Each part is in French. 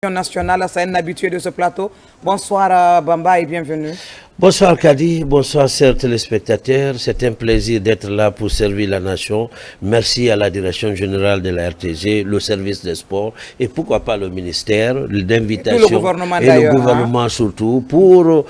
Nationale, c'est un habitué de ce plateau. Bonsoir Bamba et bienvenue. Bonsoir Kadi, bonsoir chers téléspectateurs. C'est un plaisir d'être là pour servir la nation. Merci à la direction générale de la RTG, le service des sports et pourquoi pas le ministère d'invitation et le gouvernement surtout pour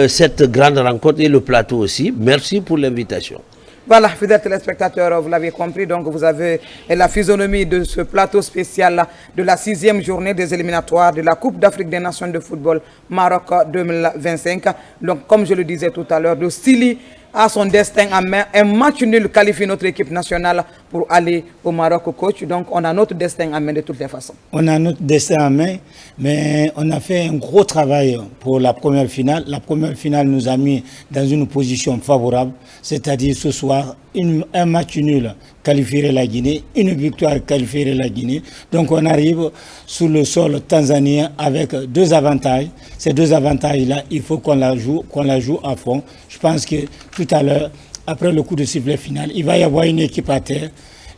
cette grande rencontre et le plateau aussi. Merci pour l'invitation. Voilà, fidèles téléspectateurs, vous l'avez compris, donc vous avez la physionomie de ce plateau spécial de la 6e journée des éliminatoires de la Coupe d'Afrique des Nations de football Maroc 2025. Donc, comme je le disais tout à l'heure, le Sili a son destin en main. Un match nul qualifie notre équipe nationale pour aller au Maroc, coach. Donc, on a notre destin en main de toutes les façons. On a notre destin en main, mais on a fait un gros travail pour la première finale. La première finale nous a mis dans une position favorable, c'est-à-dire ce soir, un match nul qualifierait la Guinée, une victoire qualifierait la Guinée. Donc on arrive sur le sol tanzanien avec deux avantages. Ces deux avantages-là, il faut qu'on la joue à fond. Je pense que tout à l'heure, après le coup de sifflet final, il va y avoir une équipe à terre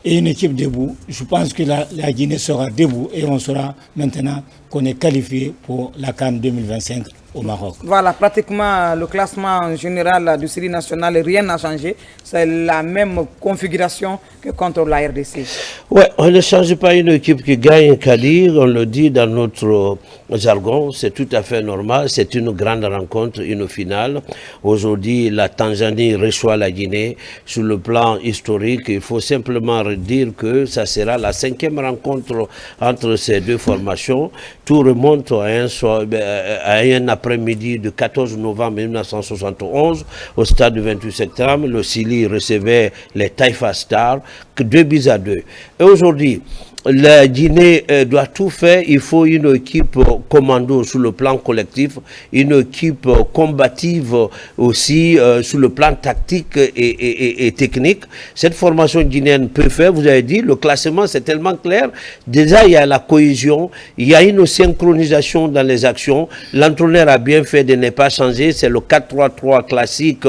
et une équipe debout. Je pense que la Guinée sera debout et on saura maintenant qu'on est qualifié pour la CAN 2025 au Maroc. Voilà, pratiquement le classement général du Sili national, rien n'a changé. C'est la même configuration que contre la RDC. Ouais, on ne change pas une équipe qui gagne Kadi, on le dit dans notre jargon, c'est tout à fait normal, c'est une grande rencontre, une finale. Aujourd'hui, la Tanzanie reçoit la Guinée. Sur le plan historique, il faut simplement dire que ça sera la 5e rencontre entre ces deux formations. Tout remonte à un après-midi du 14 novembre 1971 au stade du 28 septembre. Le Sili recevait les Taifa Stars, 2-2. Et aujourd'hui, la Guinée doit tout faire. Il faut une équipe commando sur le plan collectif, une équipe combative aussi sur le plan tactique et technique. Cette formation guinéenne peut faire, vous avez dit, le classement c'est tellement clair. Déjà, il y a la cohésion, il y a une synchronisation dans les actions. L'entraîneur a bien fait de ne pas changer. C'est le 4-3-3 classique,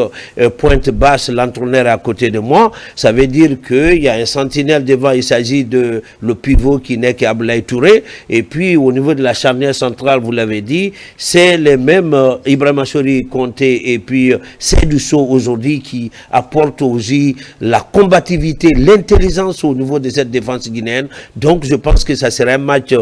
pointe basse, l'entraîneur est à côté de moi. Ça veut dire qu'il y a un sentinelle devant, il s'agit de le pivot qui n'est qu'Ablaï Touré. Et puis au niveau de la charnière centrale, vous l'avez dit, c'est les mêmes Ibrahima Sori Conté et puis Seydou Sow aujourd'hui qui apportent aussi la combativité, l'intelligence au niveau de cette défense guinéenne. Donc je pense que ça sera un match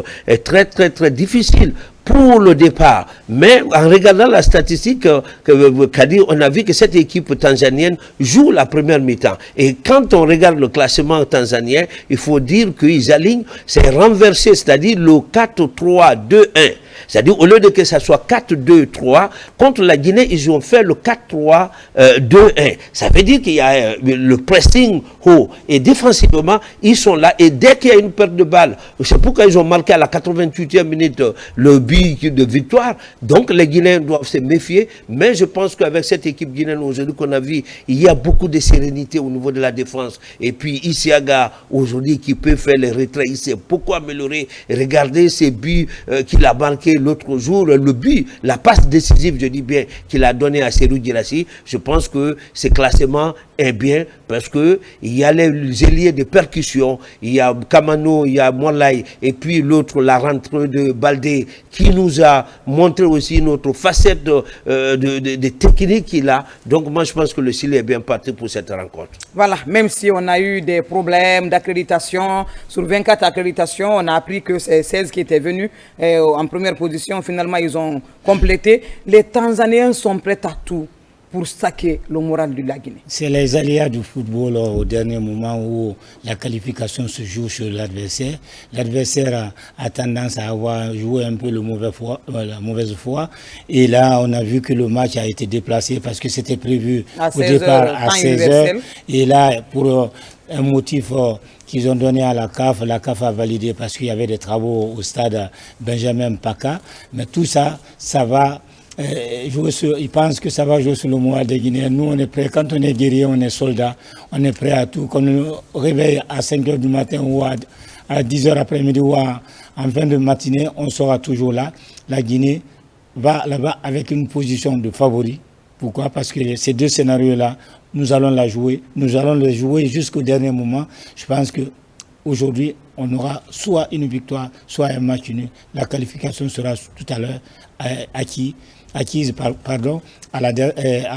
très difficile pour le départ. Mais en regardant la statistique, on a vu que cette équipe tanzanienne joue la première mi-temps. Et quand on regarde le classement tanzanien, il faut dire qu'ils alignent, c'est renversé, c'est-à-dire le 4-3-2-1. C'est-à-dire, au lieu de que ça soit 4-2-3, contre la Guinée, ils ont fait le 4-3-2-1. Ça veut dire qu'il y a le pressing haut. Et défensivement, ils sont là. Et dès qu'il y a une perte de balle, c'est pourquoi ils ont marqué à la 88e minute le but de victoire. Donc, les Guinéens doivent se méfier. Mais je pense qu'avec cette équipe guinéenne aujourd'hui qu'on a vu, il y a beaucoup de sérénité au niveau de la défense. Et puis, Isiaga, aujourd'hui, qui peut faire les retraits, il s'est beaucoup amélioré. Regardez ces buts qu'il a marqués l'autre jour, le but, la passe décisive, je dis bien, qu'il a donné à Serou Girassi. Je pense que ce classement est bien parce qu'il y a les ailiers de percussion, il y a Kamano, il y a Moulay, et puis l'autre, la rentrée de Baldé, qui nous a montré aussi notre facette de technique qu'il a. Donc moi, je pense que le Sili est bien parti pour cette rencontre. Voilà, même si on a eu des problèmes d'accréditation, sur 24 accréditations, on a appris que c'est 16 qui étaient venus en première position. Finalement, ils ont complété. Les Tanzaniens sont prêts à tout pour saquer le moral de la Guinée. C'est les aléas du football au dernier moment où la qualification se joue sur l'adversaire. L'adversaire a tendance à avoir joué un peu la mauvaise foi. Et là, on a vu que le match a été déplacé parce que c'était prévu au départ à 16h. Et là, pour un motif qu'ils ont donné à la CAF a validé parce qu'il y avait des travaux au stade Benjamin Mpaka. Mais tout ça, ça va ils pensent que ça va jouer sur le moral des Guinéens. Nous, on est prêts. Quand on est guerrier, on est soldat. On est prêt à tout. Quand on nous réveille à 5h du matin ou à 10h après-midi ou en fin de matinée, on sera toujours là. La Guinée va là-bas avec une position de favori. Pourquoi? Parce que ces deux scénarios-là, nous allons la jouer. Nous allons les jouer jusqu'au dernier moment. Je pense qu'aujourd'hui, on aura soit une victoire, soit un match nul. La qualification sera tout à l'heure acquise à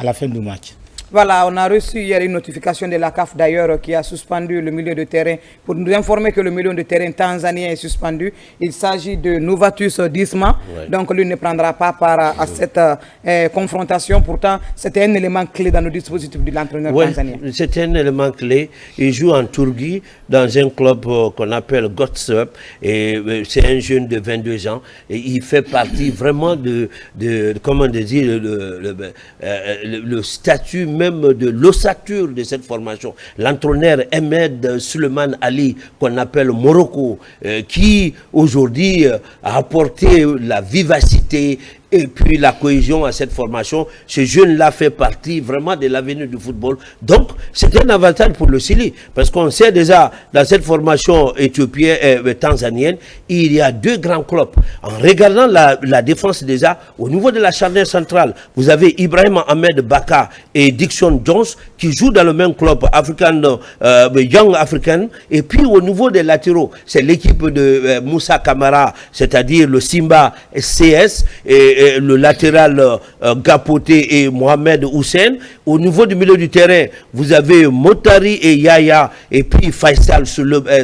la fin du match. Voilà, on a reçu hier une notification de la CAF d'ailleurs qui a suspendu le milieu de terrain pour nous informer que le milieu de terrain tanzanien est suspendu. Il s'agit de Novatus Disma, donc lui ne prendra pas part à cette confrontation. Pourtant, c'était un élément clé dans le dispositif de l'entraîneur tanzanien. C'était un élément clé. Il joue en Turquie dans un club qu'on appelle Gotsup et c'est un jeune de 22 ans et il fait partie vraiment de comment dire, le statut même de l'ossature de cette formation. L'entraîneur Ahmed Suleiman Ali, qu'on appelle Morocco, qui aujourd'hui a apporté la vivacité et puis la cohésion à cette formation. Ce jeune-là fait partie vraiment de l'avenir du football. Donc, c'est un avantage pour le Chili, parce qu'on sait déjà, dans cette formation éthiopienne et tanzanienne, il y a deux grands clubs. En regardant la défense déjà, au niveau de la charnière centrale, vous avez Ibrahim Ahmed Baka et Dixon Jones, qui jouent dans le même club, Young African, et puis au niveau des latéraux, c'est l'équipe de Moussa Kamara, c'est-à-dire le Simba CS, et le latéral Gapoté et Mohamed Hussein. Au niveau du milieu du terrain, vous avez Motari et Yaya, et puis Faisal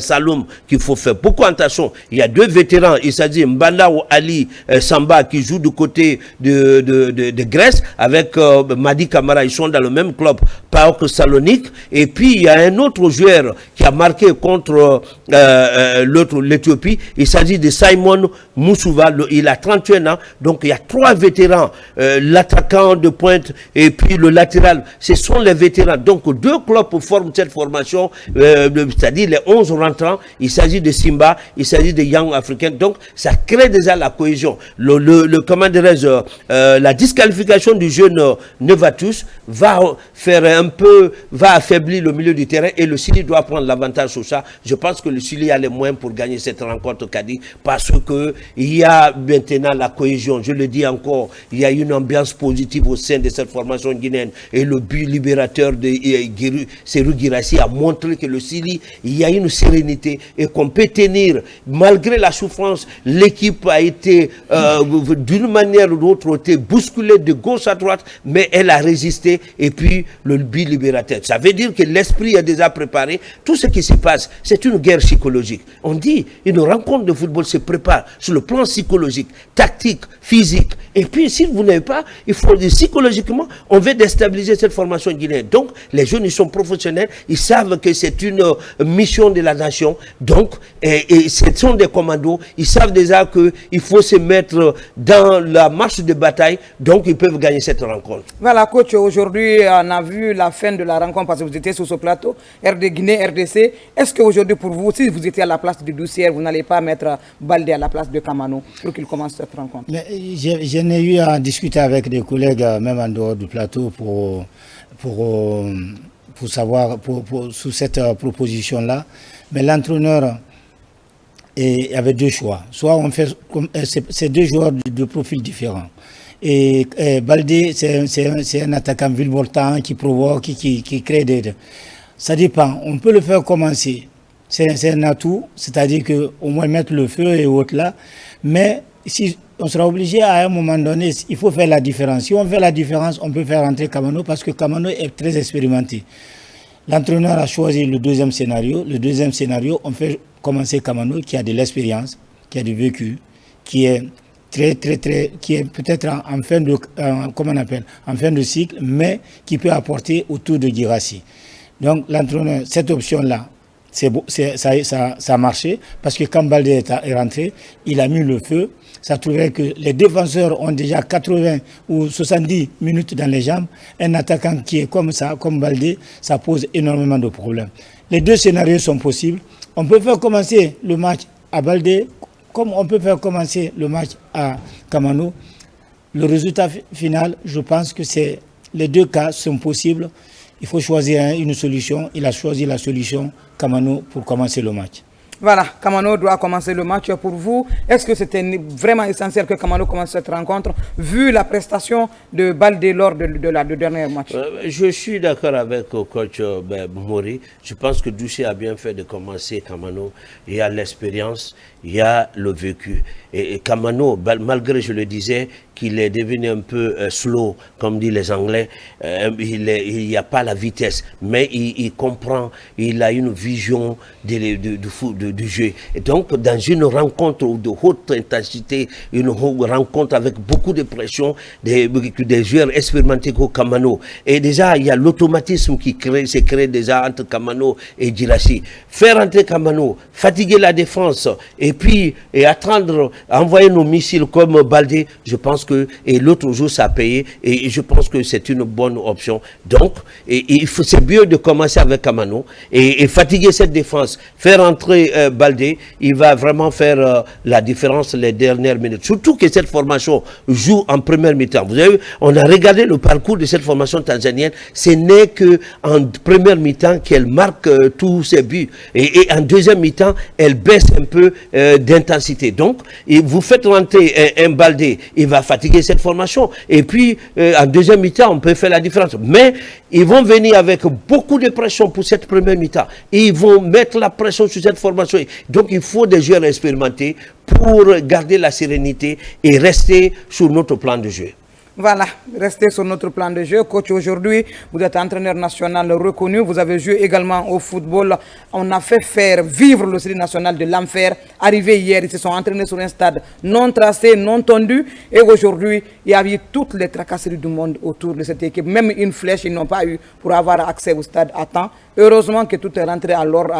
Saloum, qu'il faut faire beaucoup attention. Il y a deux vétérans, il s'agit Mbanda ou Ali Samba, qui joue du côté de Grèce, avec Madi Kamara, ils sont dans le même club, PAOK Salonique. Et puis il y a un autre joueur qui a marqué contre l'Éthiopie, il s'agit de Simon Moussouva, il a 31 ans, donc il y a trois vétérans, l'attaquant de pointe et puis le latéral, ce sont les vétérans. Donc deux clubs forment cette formation, c'est-à-dire les 11 rentrants, il s'agit de Simba, il s'agit de Young African, donc ça crée déjà la cohésion. Comment dirais-je, la disqualification du jeune Novatus va affaiblir le milieu du terrain et le Chili doit prendre l'avantage sur ça. Je pense que le Chili a les moyens pour gagner cette rencontre Kadi, parce que il y a maintenant la cohésion. Je le dis encore, il y a une ambiance positive au sein de cette formation guinéenne et le but libérateur de Serhou Guirassy a montré que le Chili, il y a une sérénité et qu'on peut tenir malgré la souffrance. L'équipe a été d'une manière ou d'autre bousculée de gauche à droite, mais elle a résisté et puis le but libérateur. Ça veut dire que l'esprit est déjà préparé. Tout ce qui se passe, c'est une guerre psychologique. On dit, une rencontre de football se prépare sur le plan psychologique, tactique, physique. Et puis, si vous n'avez pas, il faut dire psychologiquement, on veut déstabiliser cette formation guinéenne. Donc, les jeunes, ils sont professionnels, ils savent que c'est une mission de la nation. Donc, et ce sont des commandos, ils savent déjà qu'il faut se mettre dans la marche de bataille, donc ils peuvent gagner cette rencontre. Voilà, coach, aujourd'hui, on a vu la fin de la rencontre parce que vous étiez sur ce plateau, Guinée, RDC. Est-ce qu'aujourd'hui, pour vous, si vous étiez à la place de Doucière, vous n'allez pas mettre Baldé à la place de Kamano pour qu'il commence cette rencontre? J'en ai eu à discuter avec des collègues, même en dehors du plateau, pour savoir, sous cette proposition-là. Mais l'entraîneur avait deux choix. Soit on fait, c'est deux joueurs de profils différents. Et Baldé, c'est un attaquant virevoltant qui provoque, qui crée des... Ça dépend. On peut le faire commencer. C'est un atout, c'est-à-dire qu'au moins mettre le feu et autres là. Mais si on sera obligé à un moment donné, il faut faire la différence. Si on fait la différence, on peut faire rentrer Kamano parce que Kamano est très expérimenté. L'entraîneur a choisi le deuxième scénario. Le deuxième scénario, on fait commencer Kamano qui a de l'expérience, qui a du vécu, qui est qui est peut-être en fin de cycle, mais qui peut apporter autour de Guirassy. Donc l'entraîneur, cette option-là, ça a marché parce que quand Baldé est rentré, il a mis le feu. Ça trouvait que les défenseurs ont déjà 80 ou 70 minutes dans les jambes. Un attaquant qui est comme ça, comme Baldé, ça pose énormément de problèmes. Les deux scénarios sont possibles. On peut faire commencer le match à Baldé, comme on peut faire commencer le match à Kamano. Le résultat final, je pense que les deux cas sont possibles. Il faut choisir une solution. Il a choisi la solution Kamano pour commencer le match. Voilà, Kamano doit commencer le match pour vous. Est-ce que c'était vraiment essentiel que Kamano commence cette rencontre, vu la prestation de Baldé lors de la dernière match? Je suis d'accord avec coach Mori. Je pense que Doucet a bien fait de commencer Kamano. Il y a l'expérience, il y a le vécu. Et Kamano, malgré, je le disais, qu'il est devenu un peu slow, comme disent les Anglais, il n'y a pas la vitesse, mais il comprend, il a une vision du jeu. Et donc, dans une rencontre de haute intensité, une rencontre avec beaucoup de pression, des joueurs expérimentés comme Kamano. Et déjà, il y a l'automatisme qui s'est créé déjà entre Kamano et Djirassi. Faire entrer Kamano, fatiguer la défense, et puis attendre, envoyer nos missiles comme Baldé, je pense que, et l'autre jour ça a payé, et je pense que c'est une bonne option. Donc, c'est mieux de commencer avec Kamano et fatiguer cette défense, faire entrer Baldé, il va vraiment faire la différence les dernières minutes. Surtout que cette formation joue en première mi-temps. Vous avez vu, on a regardé le parcours de cette formation tanzanienne, ce n'est qu'en première mi-temps qu'elle marque tous ses buts. Et en deuxième mi-temps, elle baisse un peu d'intensité. Donc, vous faites rentrer un Baldé, il va fatiguer cette formation. Et puis, en deuxième mi-temps, on peut faire la différence. Mais ils vont venir avec beaucoup de pression pour cette première mi-temps. Ils vont mettre la pression sur cette formation. Donc, il faut des joueurs expérimentés pour garder la sérénité et rester sur notre plan de jeu. Voilà, restez sur notre plan de jeu. Coach, aujourd'hui, vous êtes entraîneur national reconnu. Vous avez joué également au football. On a fait faire vivre le série national de l'enfer. Arrivé hier, ils se sont entraînés sur un stade non tracé, non tendu. Et aujourd'hui, il y a eu toutes les tracasseries du monde autour de cette équipe. Même une flèche, ils n'ont pas eu pour avoir accès au stade à temps. Heureusement que tout est rentré à l'ordre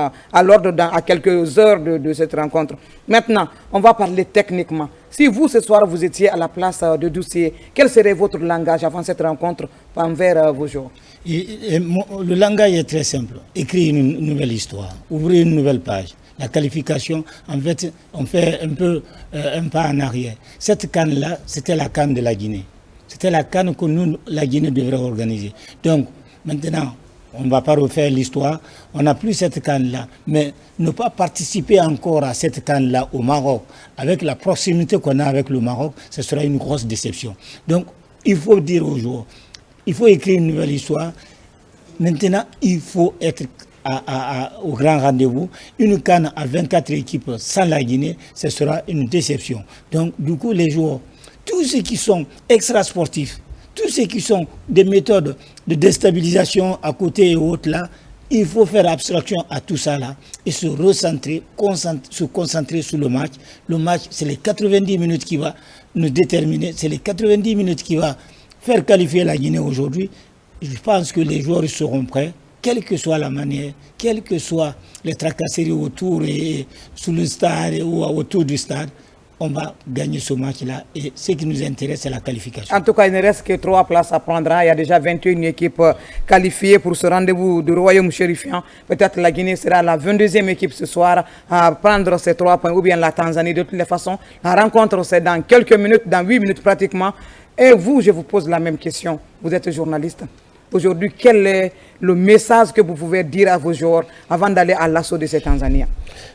à quelques heures de cette rencontre. Maintenant, on va parler techniquement. Si vous, ce soir, vous étiez à la place de Doucet, quel serait votre langage avant cette rencontre envers vos joueurs? Le langage est très simple. Écrire une nouvelle histoire, ouvrir une nouvelle page. La qualification, en fait, on fait un peu un pas en arrière. Cette CAN-là, c'était la CAN de la Guinée. C'était la CAN que nous, la Guinée, devrait organiser. Donc, maintenant, on ne va pas refaire l'histoire, on n'a plus cette CAN-là. Mais ne pas participer encore à cette CAN-là au Maroc, avec la proximité qu'on a avec le Maroc, ce sera une grosse déception. Donc, il faut dire aux joueurs, il faut écrire une nouvelle histoire. Maintenant, il faut être au grand rendez-vous. Une CAN à 24 équipes sans la Guinée, ce sera une déception. Donc, du coup, les joueurs, tous ceux qui sont extra-sportifs, tous ceux qui sont des méthodes de déstabilisation à côté et autres là, il faut faire abstraction à tout ça là et se recentrer, se concentrer sur le match. Le match, c'est les 90 minutes qui va nous déterminer, c'est les 90 minutes qui va faire qualifier la Guinée aujourd'hui. Je pense que les joueurs seront prêts, quelle que soit la manière, quelles que soient les tracasseries autour et sous le stade ou autour du stade. On va gagner ce match-là et ce qui nous intéresse, c'est la qualification. En tout cas, il ne reste que 3 places à prendre. Il y a déjà 21 équipes qualifiées pour ce rendez-vous du Royaume chérifiant. Peut-être la Guinée sera la 22e équipe ce soir à prendre ces 3 points, ou bien la Tanzanie. De toutes les façons, la rencontre, c'est dans quelques minutes, dans 8 minutes pratiquement. Et vous, je vous pose la même question. Vous êtes journaliste. Aujourd'hui, quel est le message que vous pouvez dire à vos joueurs avant d'aller à l'assaut de ces Tanzaniens?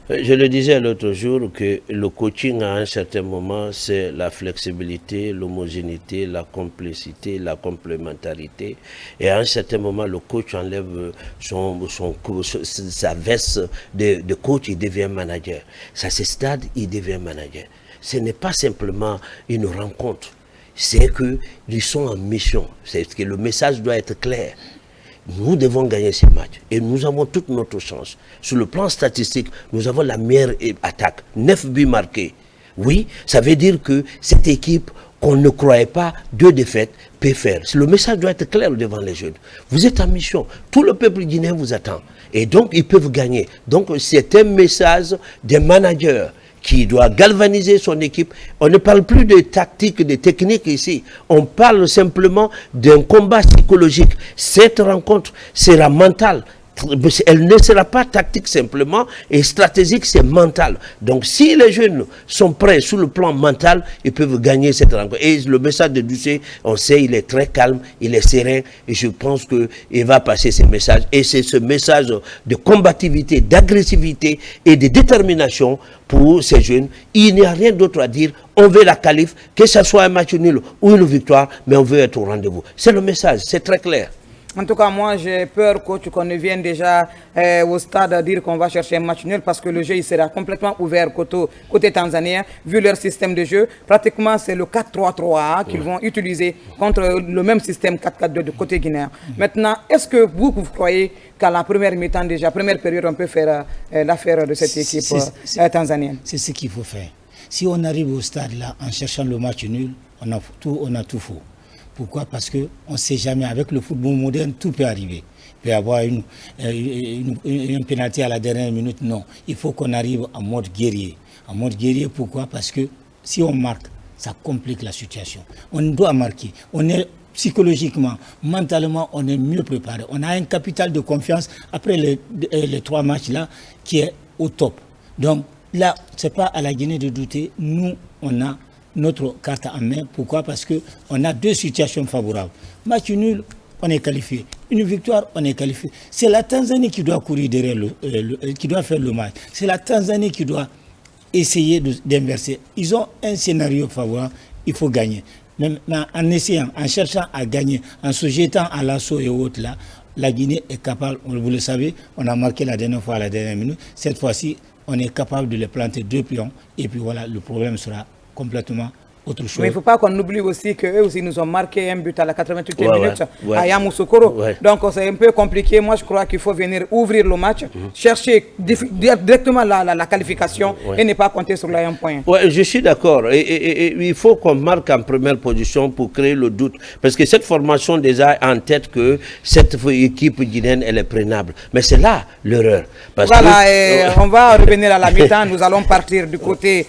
Je le disais l'autre jour que le coaching à un certain moment, c'est la flexibilité, l'homogénéité, la complicité, la complémentarité. Et à un certain moment, le coach enlève sa veste de coach, il devient manager. À ce stade, il devient manager. Ce n'est pas simplement une rencontre. C'est qu'ils sont en mission. C'est que le message doit être clair. Nous devons gagner ces matchs. Et nous avons toute notre chance. Sur le plan statistique, nous avons la meilleure attaque. 9 buts marqués. Oui, ça veut dire que cette équipe qu'on ne croyait pas, 2 défaites, peut faire. Le message doit être clair devant les jeunes. Vous êtes en mission. Tout le peuple guinéen vous attend. Et donc, ils peuvent gagner. Donc, c'est un message des managers qui doit galvaniser son équipe. On ne parle plus de tactique, de technique ici. On parle simplement d'un combat psychologique. Cette rencontre sera mentale. elle ne sera pas tactique simplement, et stratégique, c'est mental. Donc si les jeunes sont prêts sur le plan mental, ils peuvent gagner cette rencontre. Et le message de Ducé, on sait, il est très calme, il est serein, et je pense qu'il va passer ce message. Et c'est ce message de combativité, d'agressivité et de détermination pour ces jeunes. Il n'y a rien d'autre à dire. On veut la qualif, que ce soit un match nul ou une victoire, mais on veut être au rendez-vous. C'est le message, c'est très clair. En tout cas, moi, j'ai peur, coach, qu'on ne vienne déjà au stade dire qu'on va chercher un match nul parce que le jeu il sera complètement ouvert côté tanzanien. Vu leur système de jeu, pratiquement, c'est le 4-3-3 qu'ils vont utiliser contre le même système 4-4-2 de côté guinéen. Maintenant, est-ce que vous croyez qu'à la première mi-temps déjà, première période, on peut faire l'affaire de cette équipe tanzanienne? C'est ce qu'il faut faire. Si on arrive au stade là en cherchant le match nul, on a tout faux. Pourquoi? Parce qu'on ne sait jamais, avec le football moderne, tout peut arriver. Il peut y avoir une pénalité à la dernière minute, non. Il faut qu'on arrive en mode guerrier. En mode guerrier, pourquoi? Parce que si on marque, ça complique la situation. On doit marquer. On est psychologiquement, mentalement, on est mieux préparé. On a un capital de confiance après les 3 matchs là qui est au top. Donc là, ce n'est pas à la Guinée de douter. Nous, on a notre carte en main. Pourquoi? Parce qu'on a 2 situations favorables. Match nul, on est qualifié. Une victoire, on est qualifié. C'est la Tanzanie qui doit courir derrière, qui doit faire le match. C'est la Tanzanie qui doit essayer d'inverser. Ils ont un scénario favorable, il faut gagner. Même en essayant, en cherchant à gagner, en se jetant à l'assaut et autres là, la Guinée est capable, vous le savez, on a marqué la dernière fois à la dernière minute. Cette fois-ci, on est capable de les planter 2 pions. Et puis voilà, le problème sera complètement autre chose. Mais il ne faut pas qu'on oublie aussi qu'eux aussi nous ont marqué un but à la 88e minute à Yamoussoukro. Donc c'est un peu compliqué. Moi je crois qu'il faut venir ouvrir le match, chercher directement la qualification et ne pas compter sur un point. Ouais, je suis d'accord. Et il faut qu'on marque en première position pour créer le doute. Parce que cette formation déjà a en tête que cette équipe guinéenne elle est prenable. Mais c'est là l'erreur. Voilà, on va revenir à la mi-temps. Nous allons partir du côté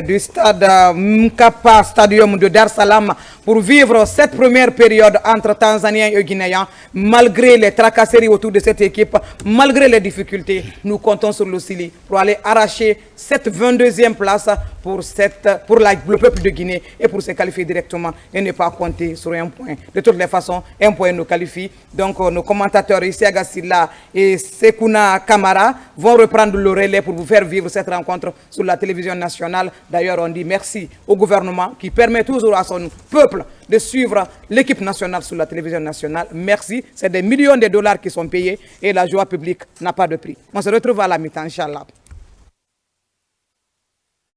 du stade Mkapa Stadium de Dar Salam pour vivre cette première période entre Tanzaniens et Guinéens. Malgré les tracasseries autour de cette équipe, malgré les difficultés, nous comptons sur le Sili pour aller arracher cette 22e place pour le peuple de Guinée et pour se qualifier directement et ne pas compter sur un point. De toutes les façons, un point nous qualifie. Donc nos commentateurs ici à Gassila et Sekuna Kamara vont reprendre le relais pour vous faire vivre cette rencontre sur la télévision nationale. D'ailleurs, on dit merci au gouvernement qui permet toujours à son peuple de suivre l'équipe nationale sur la télévision nationale. Merci. C'est des millions de dollars qui sont payés et la joie publique n'a pas de prix. On se retrouve à la mi-temps, Inch'Allah.